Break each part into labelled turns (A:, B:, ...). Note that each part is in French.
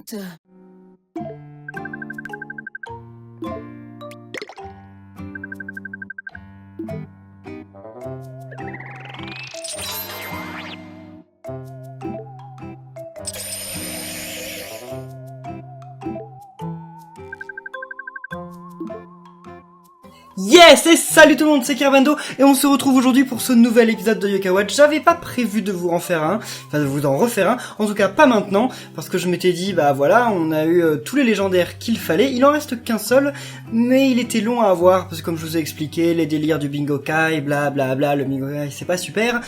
A: Dante.
B: Yes, et salut tout le monde, c'est Kerbendo, et on se retrouve aujourd'hui pour ce nouvel épisode de Yokai Watch. J'avais pas prévu de vous en faire un, enfin de vous en refaire un, en tout cas pas maintenant, parce que je m'étais dit, bah voilà, on a eu tous les légendaires qu'il fallait, il en reste qu'un seul, mais il était long à avoir, parce que comme je vous ai expliqué, les délires du Bingo Kai, bla bla bla, le Bingo Kai c'est pas super,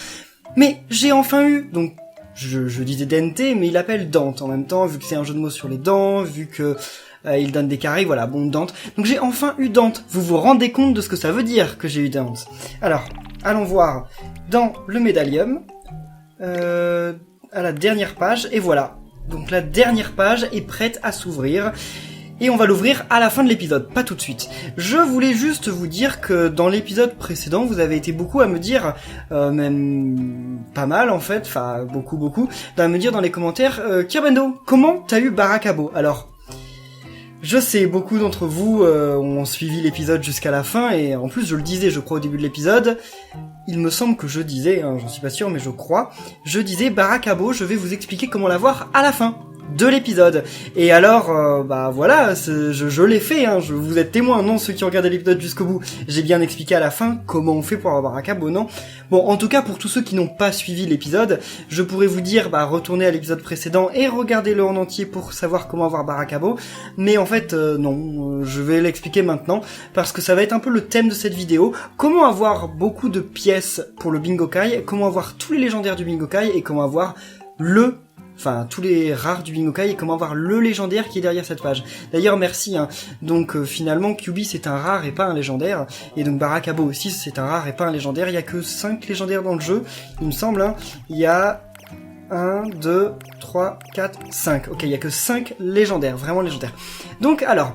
B: mais j'ai enfin eu, donc je disais Dente, mais il appelle Dante en même temps, vu que c'est un jeu de mots sur les dents, vu que... il donne des carrés, voilà, bon, Dante. Donc j'ai enfin eu Dante. Vous vous rendez compte de ce que ça veut dire que j'ai eu Dante? Alors, allons voir dans le médaillum, à la dernière page, et voilà. Donc la dernière page est prête à s'ouvrir, et on va l'ouvrir à la fin de l'épisode, pas tout de suite. Je voulais juste vous dire que dans l'épisode précédent, vous avez été beaucoup à me dire, même pas mal en fait, enfin beaucoup, à me dire dans les commentaires, Kerbendo, comment t'as eu Barakabo? Alors... je sais, beaucoup d'entre vous ont suivi l'épisode jusqu'à la fin, et en plus je le disais, je crois, au début de l'épisode, il me semble que je disais, j'en suis pas sûr, mais je crois, je disais Barakabo, je vais vous expliquer comment l'avoir à la fin de l'épisode. Et alors, bah voilà, je l'ai fait, vous êtes témoins, non, ceux qui ont regardé l'épisode jusqu'au bout, j'ai bien expliqué à la fin comment on fait pour avoir Barakabo, non? Bon, en tout cas, pour tous ceux qui n'ont pas suivi l'épisode, je pourrais vous dire, bah, retournez à l'épisode précédent et regardez-le en entier pour savoir comment avoir Barakabo, mais en fait, non, je vais l'expliquer maintenant, parce que ça va être un peu le thème de cette vidéo, comment avoir beaucoup de pièces pour le Bingo Kai, comment avoir tous les légendaires du Bingo Kai, et comment avoir tous les rares du Bingo Kai, et comment avoir le légendaire qui est derrière cette page. D'ailleurs, merci, Donc, finalement, Kyubi, c'est un rare et pas un légendaire. Et donc, Barakabo aussi, c'est un rare et pas un légendaire. Il y a que 5 légendaires dans le jeu, il me semble, Il y a 1, 2, 3, 4, 5. Ok, il y a que 5 légendaires, vraiment légendaires. Donc, alors,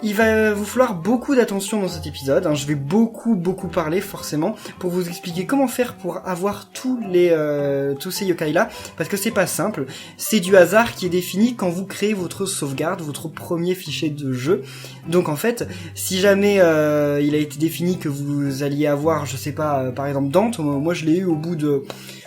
B: il va vous falloir beaucoup d'attention dans cet épisode, je vais beaucoup parler forcément pour vous expliquer comment faire pour avoir tous ces yokai là, parce que c'est pas simple, c'est du hasard qui est défini quand vous créez votre sauvegarde, votre premier fichier de jeu. Donc en fait, si jamais il a été défini que vous alliez avoir, je sais pas, par exemple Dante, moi je l'ai eu au bout de...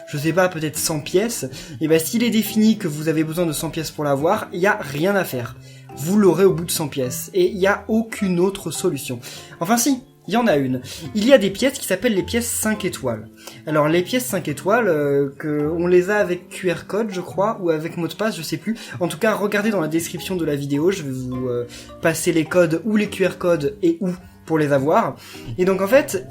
B: je sais pas, peut-être 100 pièces, et ben s'il est défini que vous avez besoin de 100 pièces pour l'avoir, il y a rien à faire. Vous l'aurez au bout de 100 pièces, et il n'y a aucune autre solution. Enfin si, il y en a une. Il y a des pièces qui s'appellent les pièces 5 étoiles. Alors les pièces 5 étoiles, on les a avec QR code je crois, ou avec mot de passe, je sais plus. En tout cas, regardez dans la description de la vidéo, je vais vous passer les codes ou les QR codes et où pour les avoir. Et donc en fait,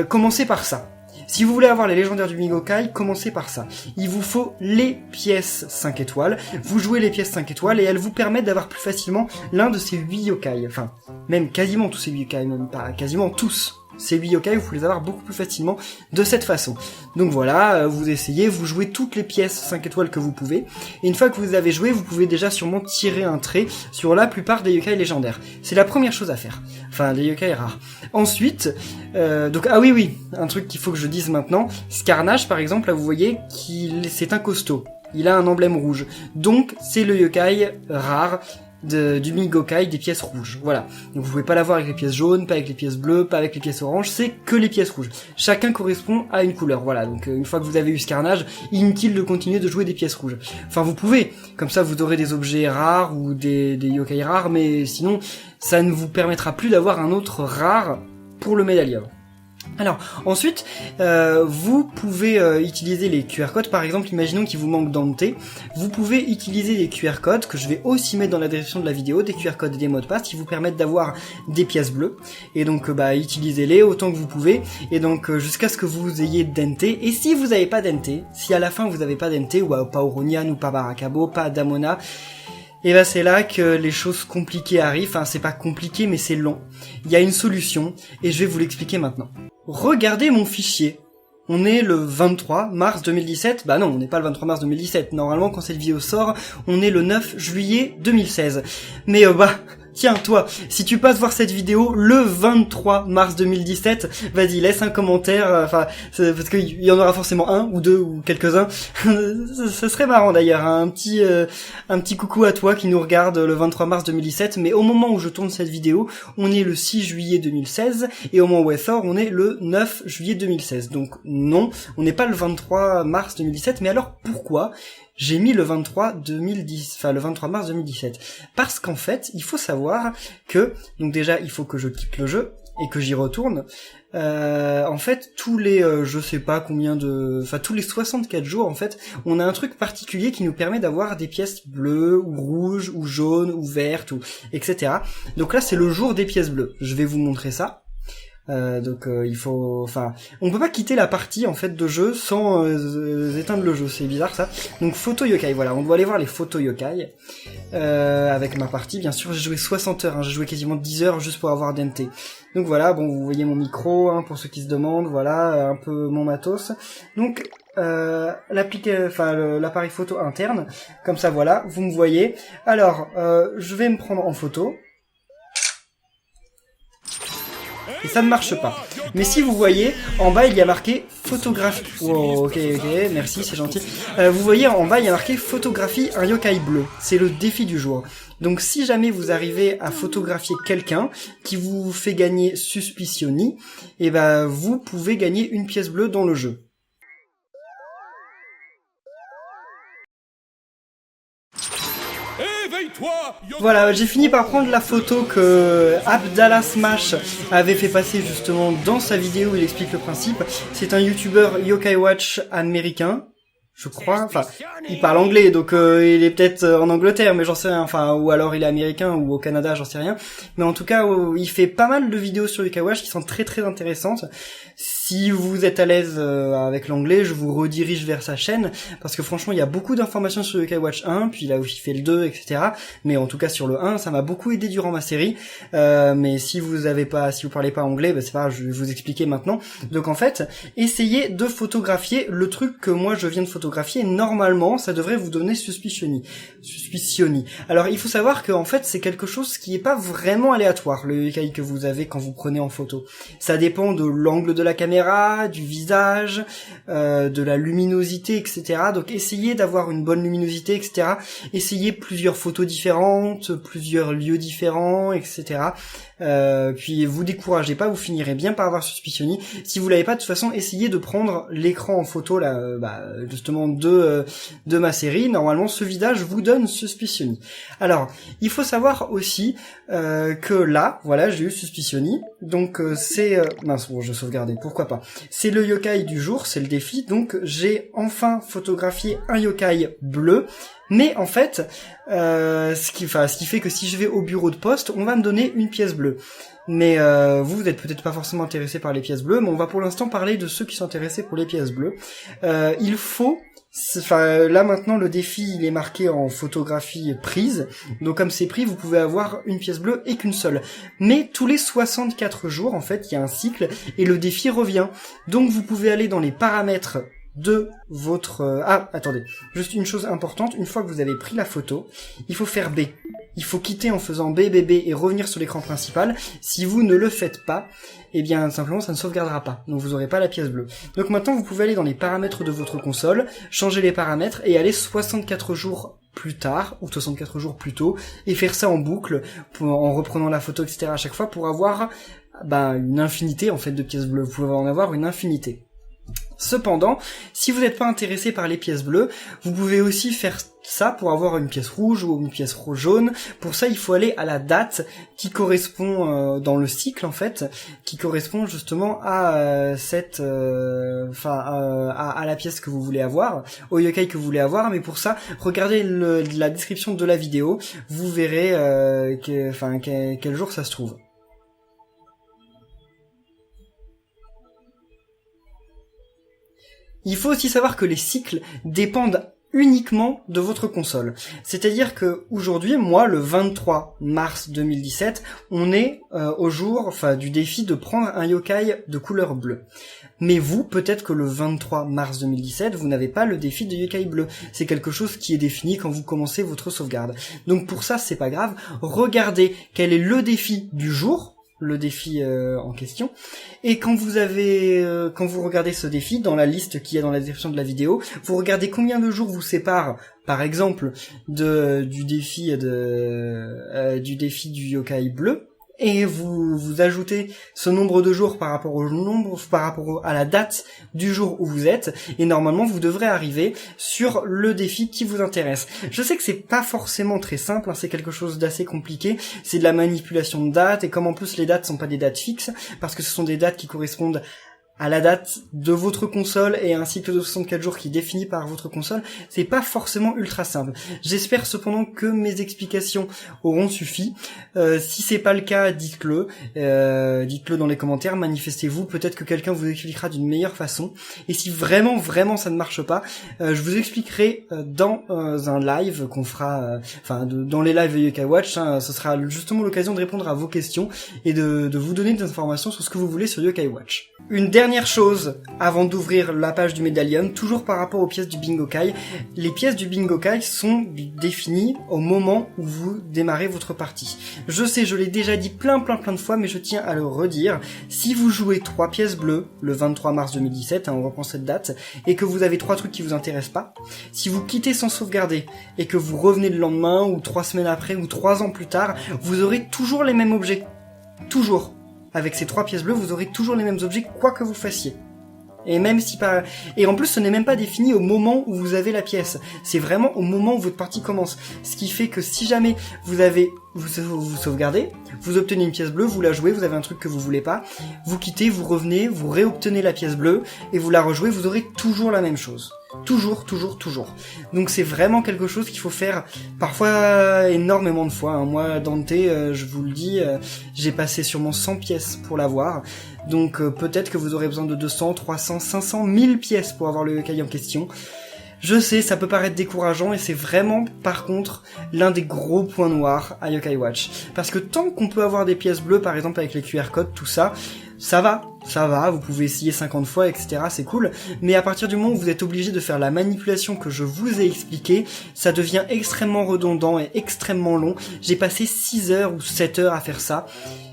B: commencez par ça. Si vous voulez avoir les légendaires du Bingo Kai, commencez par ça. Il vous faut les pièces 5 étoiles. Vous jouez les pièces 5 étoiles et elles vous permettent d'avoir plus facilement l'un de ces 8 yokai. Enfin, même quasiment tous ces 8 yokai, même pas quasiment tous. Ces 8 yokai, vous pouvez les avoir beaucoup plus facilement de cette façon. Donc voilà, vous essayez, vous jouez toutes les pièces 5 étoiles que vous pouvez. Et une fois que vous avez joué, vous pouvez déjà sûrement tirer un trait sur la plupart des yokai légendaires. C'est la première chose à faire. Enfin, les yokai rares. Ensuite, donc, ah oui, un truc qu'il faut que je dise maintenant. Scarnage, par exemple, là vous voyez c'est un costaud. Il a un emblème rouge. Donc, c'est le yokai rare du Bingo Kai des pièces rouges, voilà. Donc vous pouvez pas l'avoir avec les pièces jaunes, pas avec les pièces bleues, pas avec les pièces oranges, c'est que les pièces rouges. Chacun correspond à une couleur, voilà. Donc une fois que vous avez eu ce carnage, inutile de continuer de jouer des pièces rouges. Enfin vous pouvez, comme ça vous aurez des objets rares ou des yokai rares, mais sinon ça ne vous permettra plus d'avoir un autre rare pour le médaillon. Alors, ensuite, vous pouvez utiliser les QR codes, par exemple, imaginons qu'il vous manque Dante, vous pouvez utiliser les QR codes, que je vais aussi mettre dans la description de la vidéo, des QR codes et des mots de passe qui vous permettent d'avoir des pièces bleues, et donc utilisez-les autant que vous pouvez, et donc jusqu'à ce que vous ayez Dante, et si vous n'avez pas Dante, si à la fin vous n'avez pas Dante, ou pas Oronian, ou pas Barakabo, pas Damona, et ben c'est là que les choses compliquées arrivent, enfin c'est pas compliqué mais c'est long. Il y a une solution, et je vais vous l'expliquer maintenant. Regardez mon fichier. On est le 23 mars 2017. Bah non, on n'est pas le 23 mars 2017. Normalement, quand cette vidéo sort, on est le 9 juillet 2016. Mais Tiens, toi, si tu passes voir cette vidéo le 23 mars 2017, vas-y, laisse un commentaire, enfin, parce qu'il y en aura forcément un, ou deux, ou quelques-uns. Ce serait marrant d'ailleurs, hein, un petit coucou à toi qui nous regarde le 23 mars 2017, mais au moment où je tourne cette vidéo, on est le 6 juillet 2016, et au moment où elle sort, on est le 9 juillet 2016. Donc non, on n'est pas le 23 mars 2017, mais alors pourquoi j'ai mis le 23 mars 2017? Parce qu'en fait, il faut savoir que, donc déjà, il faut que je quitte le jeu et que j'y retourne. En fait, tous les, je sais pas combien tous les 64 jours, en fait, on a un truc particulier qui nous permet d'avoir des pièces bleues, ou rouges, ou jaunes, ou vertes, ou etc. Donc là, c'est le jour des pièces bleues. Je vais vous montrer ça. Il faut, enfin, on peut pas quitter la partie en fait de jeu sans éteindre le jeu, c'est bizarre ça. Donc photo yokai, voilà, on doit aller voir les photos yokai avec ma partie. Bien sûr, j'ai joué 60 heures, hein, j'ai joué quasiment 10 heures juste pour avoir DNT. Donc voilà, bon, vous voyez mon micro, hein, pour ceux qui se demandent, voilà, un peu mon matos. Donc l'appareil photo interne, comme ça, voilà, vous me voyez. Alors, je vais me prendre en photo. Et ça ne marche pas. Mais si vous voyez, en bas il y a marqué photographie. Oh, ok, merci, c'est gentil. Vous voyez en bas il y a marqué photographie un yokai bleu. C'est le défi du jour. Donc si jamais vous arrivez à photographier quelqu'un qui vous fait gagner Suspicioni, et ben vous pouvez gagner une pièce bleue dans le jeu. Voilà, j'ai fini par prendre la photo que Abdallah Smash avait fait passer justement dans sa vidéo où il explique le principe. C'est un youtubeur Yokai Watch américain, je crois, enfin, il parle anglais, donc il est peut-être en Angleterre, mais j'en sais rien, enfin, ou alors il est américain, ou au Canada, j'en sais rien. Mais en tout cas, il fait pas mal de vidéos sur Yokai Watch qui sont très très intéressantes. Si vous êtes à l'aise avec l'anglais, je vous redirige vers sa chaîne, parce que franchement, il y a beaucoup d'informations sur Yokai Watch 1, puis là où il fait le 2, etc. Mais en tout cas, sur le 1, ça m'a beaucoup aidé durant ma série. Mais si vous parlez pas anglais, bah, c'est pas grave, je vais vous expliquer maintenant. Donc en fait, essayez de photographier le truc que moi je viens de photographier. Normalement, ça devrait vous donner Suspicioni. Alors, il faut savoir que en fait, c'est quelque chose qui est pas vraiment aléatoire, le yokai que vous avez quand vous prenez en photo. Ça dépend de l'angle de la caméra, du visage, de la luminosité, etc. Donc essayez d'avoir une bonne luminosité, etc. Essayez plusieurs photos différentes, plusieurs lieux différents, etc. Puis vous découragez pas, vous finirez bien par avoir Suspicioni. Si vous l'avez pas, de toute façon, essayez de prendre l'écran en photo là, justement de ma série. Normalement, ce visage vous donne Suspicioni. Alors, il faut savoir aussi que là, voilà, j'ai eu Suspicioni. Donc c'est mince, bon, je sauvegardais, pourquoi pas. C'est le yokai du jour, c'est le défi. Donc j'ai enfin photographié un yokai bleu. Mais en fait, ce qui fait que si je vais au bureau de poste, on va me donner une pièce bleue. Mais vous êtes peut-être pas forcément intéressé par les pièces bleues, mais on va pour l'instant parler de ceux qui sont intéressés pour les pièces bleues. Il faut, là maintenant le défi il est marqué en photographie prise, donc comme c'est pris, vous pouvez avoir une pièce bleue et qu'une seule. Mais tous les 64 jours, en fait, il y a un cycle et le défi revient. Donc vous pouvez aller dans les paramètres de votre... attendez, juste une chose importante, une fois que vous avez pris la photo, il faut faire B. Il faut quitter en faisant B, B, B et revenir sur l'écran principal. Si vous ne le faites pas, eh bien simplement ça ne sauvegardera pas, donc vous n'aurez pas la pièce bleue. Donc maintenant vous pouvez aller dans les paramètres de votre console, changer les paramètres et aller 64 jours plus tard, ou 64 jours plus tôt, et faire ça en boucle, en reprenant la photo, etc. à chaque fois pour avoir une infinité en fait de pièces bleues. Vous pouvez en avoir une infinité. Cependant, si vous n'êtes pas intéressé par les pièces bleues, vous pouvez aussi faire ça pour avoir une pièce rouge ou une pièce jaune. Pour ça, il faut aller à la date qui correspond dans le cycle en fait, qui correspond justement à à la pièce que vous voulez avoir, au yokai que vous voulez avoir. Mais pour ça, regardez la description de la vidéo, vous verrez quel jour ça se trouve. Il faut aussi savoir que les cycles dépendent uniquement de votre console. C'est-à-dire que aujourd'hui, moi, le 23 mars 2017, on est au jour du défi de prendre un yokai de couleur bleue. Mais vous, peut-être que le 23 mars 2017, vous n'avez pas le défi de yokai bleu. C'est quelque chose qui est défini quand vous commencez votre sauvegarde. Donc pour ça, c'est pas grave. Regardez quel est le défi du jour, le défi en question, et quand vous regardez ce défi dans la liste qui est dans la description de la vidéo, vous regardez combien de jours vous séparent par exemple du défi du yokai bleu, et vous ajoutez ce nombre de jours par rapport à la date du jour où vous êtes, et normalement vous devrez arriver sur le défi qui vous intéresse. Je sais que c'est pas forcément très simple, c'est quelque chose d'assez compliqué, c'est de la manipulation de dates, et comme en plus les dates sont pas des dates fixes, parce que ce sont des dates qui correspondent à la date de votre console et à un cycle de 64 jours qui est défini par votre console, c'est pas forcément ultra simple. J'espère cependant que mes explications auront suffi. Si c'est pas le cas, dites-le dans les commentaires, manifestez-vous, peut-être que quelqu'un vous expliquera d'une meilleure façon. Et si vraiment ça ne marche pas, je vous expliquerai dans un live qu'on fera, dans les lives de Yokai Watch, ce sera justement l'occasion de répondre à vos questions et de vous donner des informations sur ce que vous voulez sur Yokai Watch. Une dernière chose, avant d'ouvrir la page du Medallium, toujours par rapport aux pièces du Bingokai, les pièces du Bingokai sont définies au moment où vous démarrez votre partie. Je sais, je l'ai déjà dit plein de fois, mais je tiens à le redire. Si vous jouez 3 pièces bleues, le 23 mars 2017, on reprend cette date, et que vous avez 3 trucs qui vous intéressent pas, si vous quittez sans sauvegarder, et que vous revenez le lendemain, ou 3 semaines après, ou 3 ans plus tard, vous aurez toujours les mêmes objets. Toujours. Avec ces 3 pièces bleues, vous aurez toujours les mêmes objets, quoi que vous fassiez. Et même si et en plus, ce n'est même pas défini au moment où vous avez la pièce. C'est vraiment au moment où votre partie commence. Ce qui fait que si jamais vous sauvegardez, vous obtenez une pièce bleue, vous la jouez, vous avez un truc que vous voulez pas, vous quittez, vous revenez, vous réobtenez la pièce bleue, et vous la rejouez, vous aurez toujours la même chose. Toujours. Donc c'est vraiment quelque chose qu'il faut faire parfois énormément de fois. Moi, Dante, je vous le dis, j'ai passé sûrement 100 pièces pour l'avoir. Donc peut-être que vous aurez besoin de 200, 300, 500, 1000 pièces pour avoir le yokai en question. Je sais, ça peut paraître décourageant, et c'est vraiment, par contre, l'un des gros points noirs à Yokai Watch. Parce que tant qu'on peut avoir des pièces bleues, par exemple avec les QR codes, tout ça, ça va, vous pouvez essayer 50 fois, etc., c'est cool, mais à partir du moment où vous êtes obligé de faire la manipulation que je vous ai expliquée, ça devient extrêmement redondant et extrêmement long. J'ai passé 6 heures ou 7 heures à faire ça,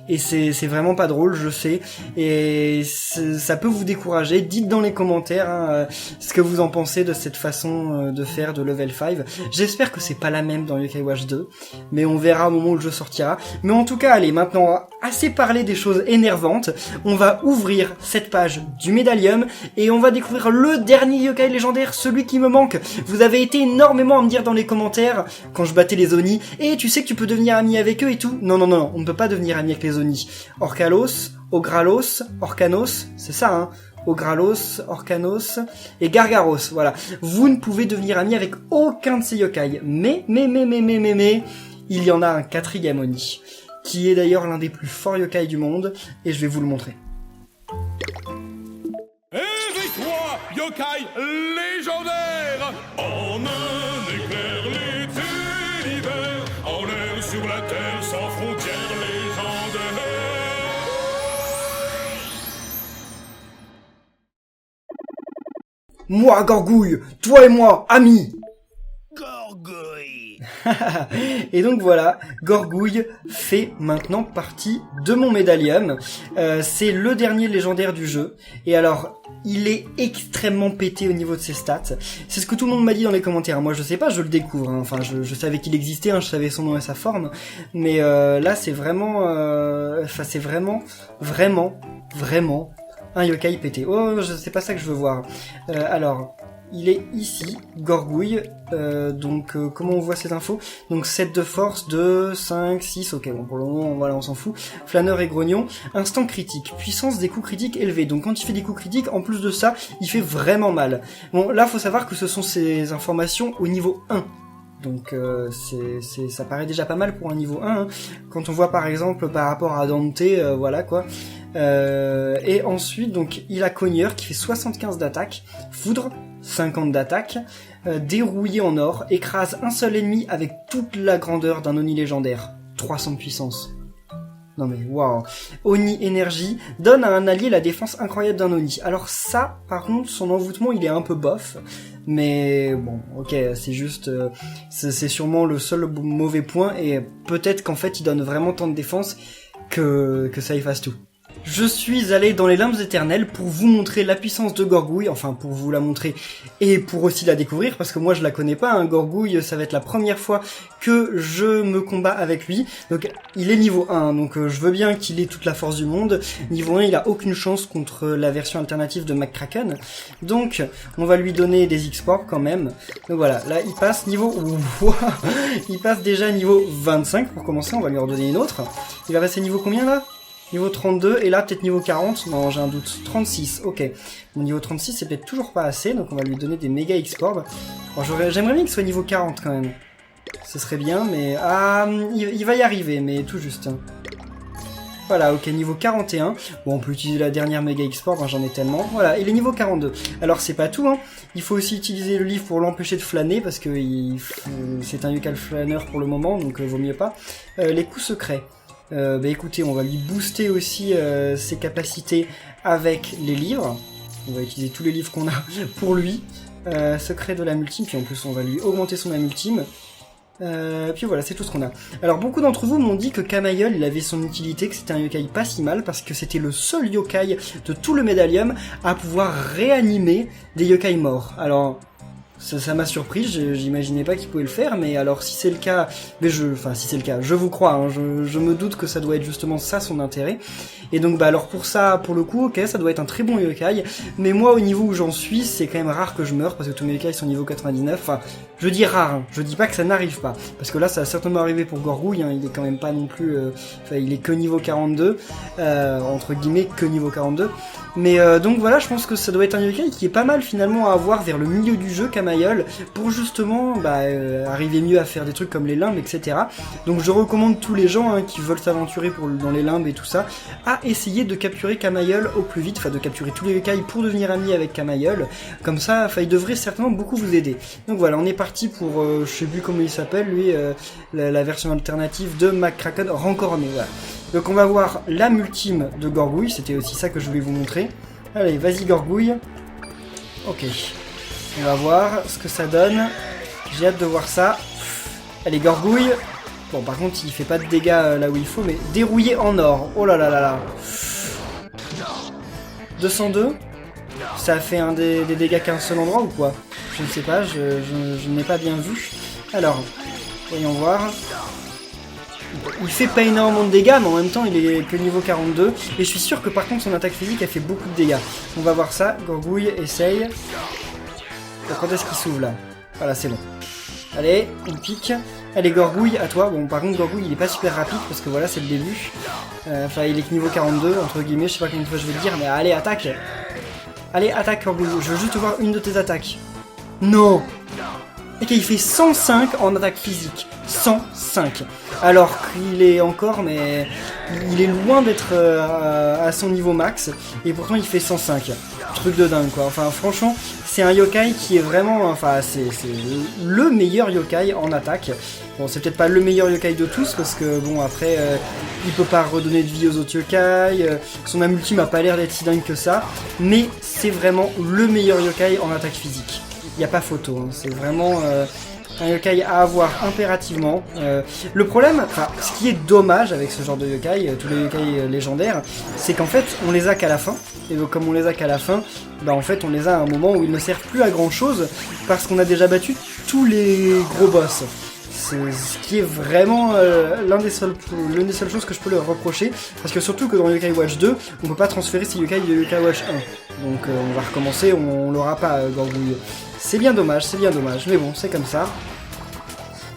B: et c'est vraiment pas drôle, je sais, et ça peut vous décourager. Dites dans les commentaires ce que vous en pensez de cette façon de faire de level 5. J'espère que c'est pas la même dans Yokai Watch 2, mais on verra au moment où le jeu sortira. Mais en tout cas, allez, maintenant, assez parlé des choses énervantes, on va ouvrir cette page du Medallium, et on va découvrir le dernier yokai légendaire, celui qui me manque. Vous avez été énormément à me dire dans les commentaires, quand je battais les Oni, et tu sais que tu peux devenir ami avec eux et tout. Non, on ne peut pas devenir ami avec les Oni. Orcalos, Ogralos, Orcanos, c'est ça, Ogralos, Orcanos et Gargaros, voilà. Vous ne pouvez devenir ami avec aucun de ces yokai. Mais, il y en a un 4e Oni, qui est d'ailleurs l'un des plus forts yokai du monde, et je vais vous le montrer.
A: Éveille-toi, yokai légendaire! En un éclair, les univers, en l'air, sur la terre, sans frontières légendaires.
B: Moi, Gorgouille, toi et moi, amis!
A: Gorgouille!
B: Et donc voilà, Gorgouille fait maintenant partie de mon Medallium. C'est le dernier légendaire du jeu. Et alors, il est extrêmement pété au niveau de ses stats. C'est ce que tout le monde m'a dit dans les commentaires. Moi, je sais pas, je le découvre. Enfin, je savais qu'il existait, je savais son nom et sa forme. Mais là, c'est vraiment... c'est vraiment un yokai pété. Oh, c'est pas ça que je veux voir. Alors... Il est ici, Gorgouille, comment on voit ces infos? Donc 7 de force, 2, 5, 6, ok, bon pour le moment, voilà, on s'en fout. Flâneur et grognon, instant critique, puissance des coups critiques élevée. Donc quand il fait des coups critiques, en plus de ça, il fait vraiment mal. Bon, là, faut savoir que ce sont ces informations au niveau 1. Donc ça paraît déjà pas mal pour un niveau 1, Quand on voit par exemple par rapport à Dante, voilà quoi. Et ensuite, donc il a Cogneur qui fait 75 d'attaque, Foudre, 50 d'attaque, dérouillé en or, écrase un seul ennemi avec toute la grandeur d'un Oni légendaire. 300 de puissance. Non mais waouh. Oni énergie donne à un allié la défense incroyable d'un Oni. Alors ça, par contre, son envoûtement il est un peu bof. Mais bon, ok, c'est juste... c'est sûrement le seul mauvais point. Et peut-être qu'en fait il donne vraiment tant de défense que ça efface tout. Je suis allé dans les limbes éternelles pour vous montrer la puissance de Gorgouille, enfin pour vous la montrer et pour aussi la découvrir, parce que moi je la connais pas, hein. Gorgouille, ça va être la première fois que je me combats avec lui. Donc il est niveau 1, donc je veux bien qu'il ait toute la force du monde. Niveau 1, il a aucune chance contre la version alternative de McCracken. Donc on va lui donner des X-Ports quand même. Donc voilà, là il passe niveau... il passe déjà niveau 25 pour commencer, on va lui redonner une autre. Il va passer niveau combien là ? Niveau 32, et là peut-être niveau 40, non j'ai un doute, 36, ok. Mon niveau 36 c'est peut-être toujours pas assez, donc on va lui donner des méga X-Ports. Bon, j'aimerais bien qu'il soit niveau 40 quand même. Ce serait bien, mais... Ah, il va y arriver, mais tout juste. Voilà, ok, niveau 41. Bon, on peut utiliser la dernière méga X-Port, hein, j'en ai tellement. Voilà, il est niveau 42. Alors c'est pas tout, hein. Il faut aussi utiliser le livre pour l'empêcher de flâner, parce que c'est un yokai flâneur pour le moment, donc vaut mieux pas. Les coups secrets. Bah écoutez, on va lui booster aussi ses capacités avec les livres. On va utiliser tous les livres qu'on a pour lui. Secret de l'âme ultime, puis en plus on va lui augmenter son âme ultime. Puis voilà, c'est tout ce qu'on a. Alors beaucoup d'entre vous m'ont dit que Kamayol, il avait son utilité, que c'était un yokai pas si mal, parce que c'était le seul yokai de tout le Médallium à pouvoir réanimer des yokai morts. Alors... ça m'a surpris, j'imaginais pas qu'il pouvait le faire, mais alors si c'est le cas, si c'est le cas, je vous crois, hein, je me doute que ça doit être justement ça son intérêt. Et donc bah alors pour ça, pour le coup, ok, ça doit être un très bon yokai, mais moi au niveau où j'en suis, c'est quand même rare que je meure, parce que tous mes yokai sont niveau 99, enfin, je dis rare, hein, je dis pas que ça n'arrive pas, parce que là ça a certainement arrivé pour Gorgouille, hein, il est quand même pas non plus, il est que niveau 42, entre guillemets que niveau 42, mais donc voilà, je pense que ça doit être un yokai qui est pas mal finalement à avoir vers le milieu du jeu, Kamayol, pour justement arriver mieux à faire des trucs comme les limbes, etc. Donc je recommande tous les gens qui veulent s'aventurer dans les limbes et tout ça, à essayer de capturer Kamayol au plus vite, enfin de capturer tous les yokai pour devenir ami avec Kamayol, comme ça, il devrait certainement beaucoup vous aider. Donc voilà, on est parti pour, je sais plus comment il s'appelle, lui, la version alternative de McCracken rencorné, voilà. Donc on va voir l'âme ultime de Gorgouille, c'était aussi ça que je voulais vous montrer. Allez, vas-y Gorgouille. Ok. On va voir ce que ça donne. J'ai hâte de voir ça. Allez, Gorgouille. Bon, par contre, il fait pas de dégâts là où il faut, mais dérouillé en or. Oh là là là là. 202. Ça a fait des dégâts qu'à un seul endroit ou quoi? Je ne sais pas, je n'ai pas bien vu. Alors, voyons voir. Il fait pas énormément de dégâts, mais en même temps, il est que niveau 42. Et je suis sûr que par contre, son attaque physique a fait beaucoup de dégâts. On va voir ça. Gorgouille, essaye. Quand est-ce qu'il s'ouvre là? Voilà, c'est bon. Allez, on pique. Allez, Gorgouille, à toi. Bon, par contre, Gorgouille, il est pas super rapide parce que voilà, c'est le début. Il est que niveau 42, entre guillemets. Je sais pas combien de fois je vais le dire, mais allez, attaque. Allez, attaque, Gorgouille. Je veux juste voir une de tes attaques. Non. Ok, il fait 105 en attaque physique. 105. Alors qu'il est encore, mais il est loin d'être à son niveau max. Et pourtant, il fait 105. Truc de dingue, quoi. Enfin, franchement, c'est un yokai qui est vraiment... c'est le meilleur yokai en attaque. Bon, c'est peut-être pas le meilleur yokai de tous, parce que, bon, après, il peut pas redonner de vie aux autres yokai. Son âme ultime a pas l'air d'être si dingue que ça. Mais c'est vraiment le meilleur yokai en attaque physique. Il n'y a pas photo, hein. C'est vraiment un yokai à avoir impérativement. Le problème, ce qui est dommage avec ce genre de yokai, tous les yokai légendaires, c'est qu'en fait, on les a qu'à la fin. Et donc, comme on les a qu'à la fin, en fait, on les a à un moment où ils ne servent plus à grand chose parce qu'on a déjà battu tous les gros boss. C'est ce qui est vraiment l'une des seules choses que je peux leur reprocher, parce que surtout que dans Yokai Watch 2, on peut pas transférer ces yokai de Yokai Watch 1. Donc on va recommencer, on l'aura pas, Gorgouille. C'est bien dommage, mais bon, c'est comme ça.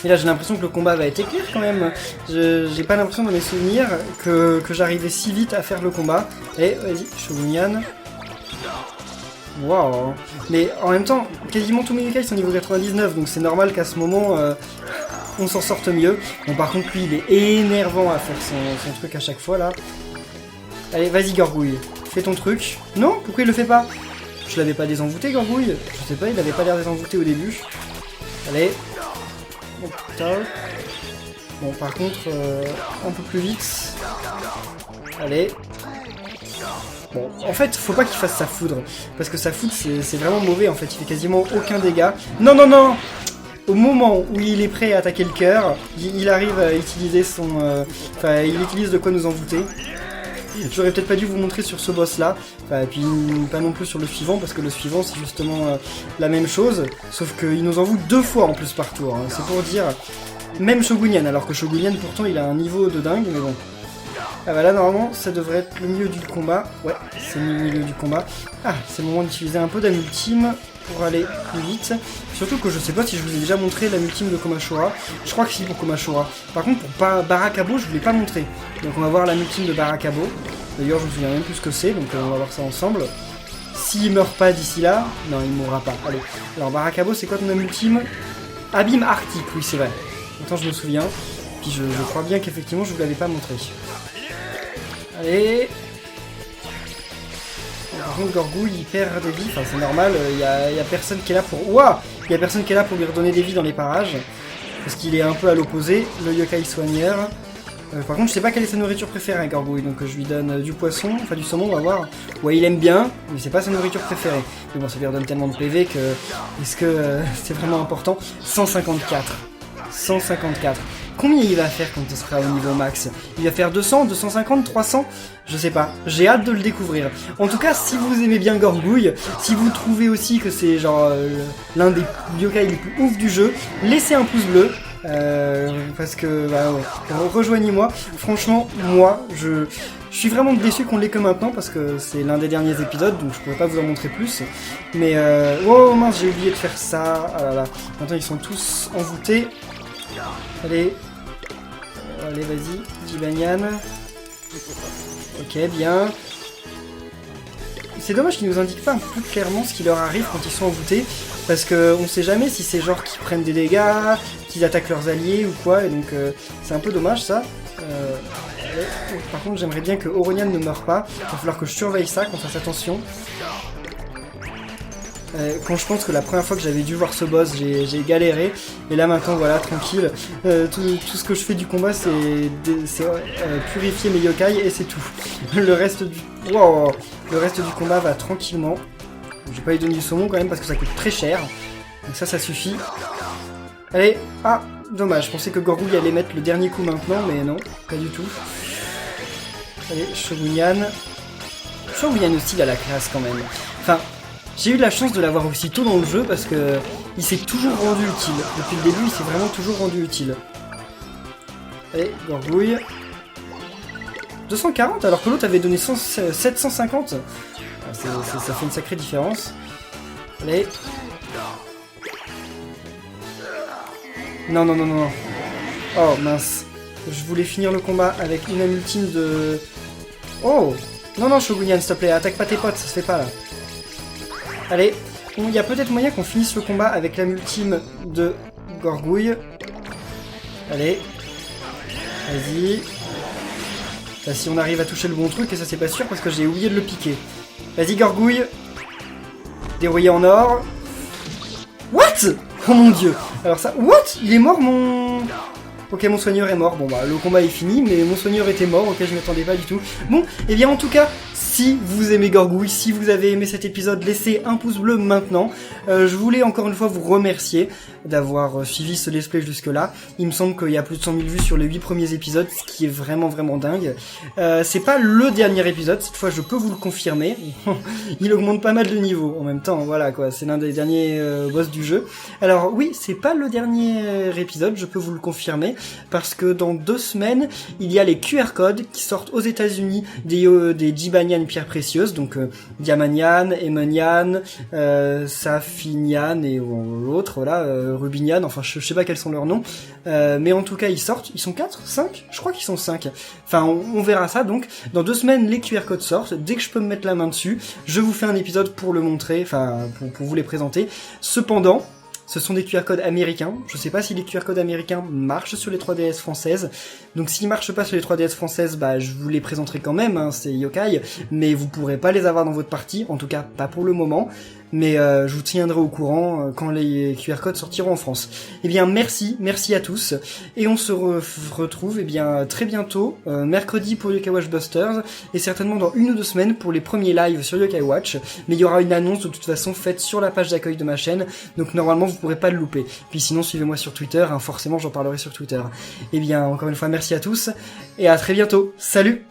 B: Et là j'ai l'impression que le combat va être éclair quand même. J'ai pas l'impression dans mes souvenirs que j'arrivais si vite à faire le combat. Et vas-y, Shogunyan. Waouh. Mais en même temps, quasiment tous mes yokai sont niveau 99, donc c'est normal qu'à ce moment, on s'en sorte mieux. Bon, par contre, lui, il est énervant à faire son truc à chaque fois, là. Allez, vas-y, Gorgouille. Fais ton truc. Non? Pourquoi il le fait pas? Je l'avais pas désenvoûté, Gorgouille? Je sais pas, il avait pas l'air désenvoûté au début. Allez. Oh putain. Bon, par contre, un peu plus vite. Allez. Bon, en fait, faut pas qu'il fasse sa foudre. Parce que sa foudre, c'est vraiment mauvais, en fait. Il fait quasiment aucun dégât. Non, non, non! Au moment où il est prêt à attaquer le cœur, il arrive à utiliser son... Enfin, il utilise de quoi nous envoûter. J'aurais peut-être pas dû vous montrer sur ce boss-là. Enfin, et puis pas non plus sur le suivant, parce que le suivant, c'est justement la même chose. Sauf qu'il nous envoûte 2 fois en plus par tour. Hein. C'est pour dire... Même Shogunyan, alors que Shogunyan, pourtant, il a un niveau de dingue, mais bon. Ah bah là, normalement, ça devrait être le milieu du combat. Ouais, c'est le milieu du combat. Ah, c'est le moment d'utiliser un peu d'amultime pour aller plus vite. Surtout que je sais pas si je vous ai déjà montré l'amultime de Komashura. Je crois que si, pour Komashura. Par contre, pour Barakabo, je vous l'ai pas montré. Donc on va voir l'amultime de Barakabo. D'ailleurs, je me souviens même plus ce que c'est, donc on va voir ça ensemble. S'il meurt pas d'ici là... Non, il mourra pas. Allez. Alors, Barakabo, c'est quoi ton amultime? Abîme Arctique, oui, c'est vrai. Attends, je me souviens. Puis je crois bien qu'effectivement, je vous l'avais pas montré. Allez. Par contre, Gorgouille, il perd des vies. Enfin, c'est normal. Il y a personne qui est là pour... Ouah! Il y a personne qui est là pour lui redonner des vies dans les parages. Parce qu'il est un peu à l'opposé. Le yokai soigneur. Par contre, je sais pas quelle est sa nourriture préférée, Gorgouille. Donc, je lui donne du poisson. Enfin, du saumon, on va voir. Ouais, il aime bien. Mais c'est pas sa nourriture préférée. Mais bon, ça lui redonne tellement de PV que... Est-ce que c'est vraiment important? 154. 154. Combien il va faire quand il sera au niveau max? Il va faire 200, 250, 300? Je sais pas. J'ai hâte de le découvrir. En tout cas, si vous aimez bien Gorgouille, si vous trouvez aussi que c'est genre l'un des yokai les plus ouf du jeu, laissez un pouce bleu. Parce que bah, ouais. Rejoignez-moi. Franchement, moi, je suis vraiment déçu qu'on l'ait que maintenant parce que c'est l'un des derniers épisodes, donc je pourrais pas vous en montrer plus. Mais oh mince, j'ai oublié de faire ça. Ah là là. Maintenant, ils sont tous envoûtés. Allez, allez, vas-y, Jibanyan. Ok, bien. C'est dommage qu'ils nous indiquent pas un peu plus clairement ce qui leur arrive quand ils sont envoûtés, parce que on sait jamais si c'est genre qu'ils prennent des dégâts, qu'ils attaquent leurs alliés ou quoi, et donc c'est un peu dommage ça. Par contre, j'aimerais bien que Oronian ne meure pas. Il va falloir que je surveille ça, qu'on fasse attention. Quand je pense que la première fois que j'avais dû voir ce boss, j'ai galéré. Et là maintenant, voilà, tranquille. Tout ce que je fais du combat, c'est purifier mes yokai et c'est tout. Le reste du combat va tranquillement. J'ai pas eu donné du saumon quand même parce que ça coûte très cher. Donc ça suffit. Allez, ah, dommage. Je pensais que Gorgouille allait mettre le dernier coup maintenant, mais non, pas du tout. Allez, Shogunyan. Shogunyan aussi, il a la classe quand même. Enfin... J'ai eu de la chance de l'avoir aussi tôt dans le jeu parce que il s'est toujours rendu utile. Depuis le début, il s'est vraiment toujours rendu utile. Allez, Gorgouille. 240 alors que l'autre avait donné 750. Ça fait une sacrée différence. Allez. Non, non, non, non. Oh, mince. Je voulais finir le combat avec une âme ultime de... Oh! Non, non, Shogunyan, s'il te plaît, attaque pas tes potes, ça se fait pas là. Allez, il y a peut-être moyen qu'on finisse le combat avec l'âme ultime de Gorgouille. Allez. Vas-y. Là, si on arrive à toucher le bon truc, et ça c'est pas sûr parce que j'ai oublié de le piquer. Vas-y Gorgouille. Dérouillé en or. What? Oh mon dieu. Alors ça... What? Il est mort mon... Ok, mon soigneur est mort. Bon bah, le combat est fini, mais mon soigneur était mort. Ok, je m'attendais pas du tout. Bon, et bien en tout cas... Si vous aimez Gorgouille, si vous avez aimé cet épisode, laissez un pouce bleu maintenant. Je voulais encore une fois vous remercier d'avoir suivi ce let's play jusque-là. Il me semble qu'il y a plus de 100 000 vues sur les 8 premiers épisodes, ce qui est vraiment vraiment dingue. C'est pas le dernier épisode, cette fois je peux vous le confirmer. Il augmente pas mal de niveau en même temps, voilà quoi, c'est l'un des derniers boss du jeu. Alors oui, c'est pas le dernier épisode, je peux vous le confirmer, parce que dans 2 semaines, il y a les QR codes qui sortent aux États-Unis des Jibanyan pierres précieuses, donc Diamanian, Emonian, Safinian et l'autre, voilà, Rubinian, enfin je sais pas quels sont leurs noms, mais en tout cas ils sortent, ils sont 4, 5 ? Je crois qu'ils sont 5. Enfin on verra ça, donc dans 2 semaines les QR codes sortent, dès que je peux me mettre la main dessus, je vous fais un épisode pour le montrer, enfin pour vous les présenter. Cependant, Ce sont des QR codes américains. Je sais pas si les QR codes américains marchent sur les 3DS françaises. Donc s'ils marchent pas sur les 3DS françaises, bah je vous les présenterai quand même, hein, c'est Yokai, mais vous pourrez pas les avoir dans votre partie, en tout cas pas pour le moment. Mais je vous tiendrai au courant quand les QR codes sortiront en France. Eh bien merci à tous, et on se retrouve très bientôt, mercredi pour Yokai Watch Busters, et certainement dans 1 ou 2 semaines pour les premiers lives sur Yokai Watch, mais il y aura une annonce de toute façon faite sur la page d'accueil de ma chaîne, donc normalement vous pourrez pas le louper. Puis sinon suivez-moi sur Twitter, hein, forcément j'en parlerai sur Twitter. Eh bien encore une fois merci à tous, et à très bientôt, salut!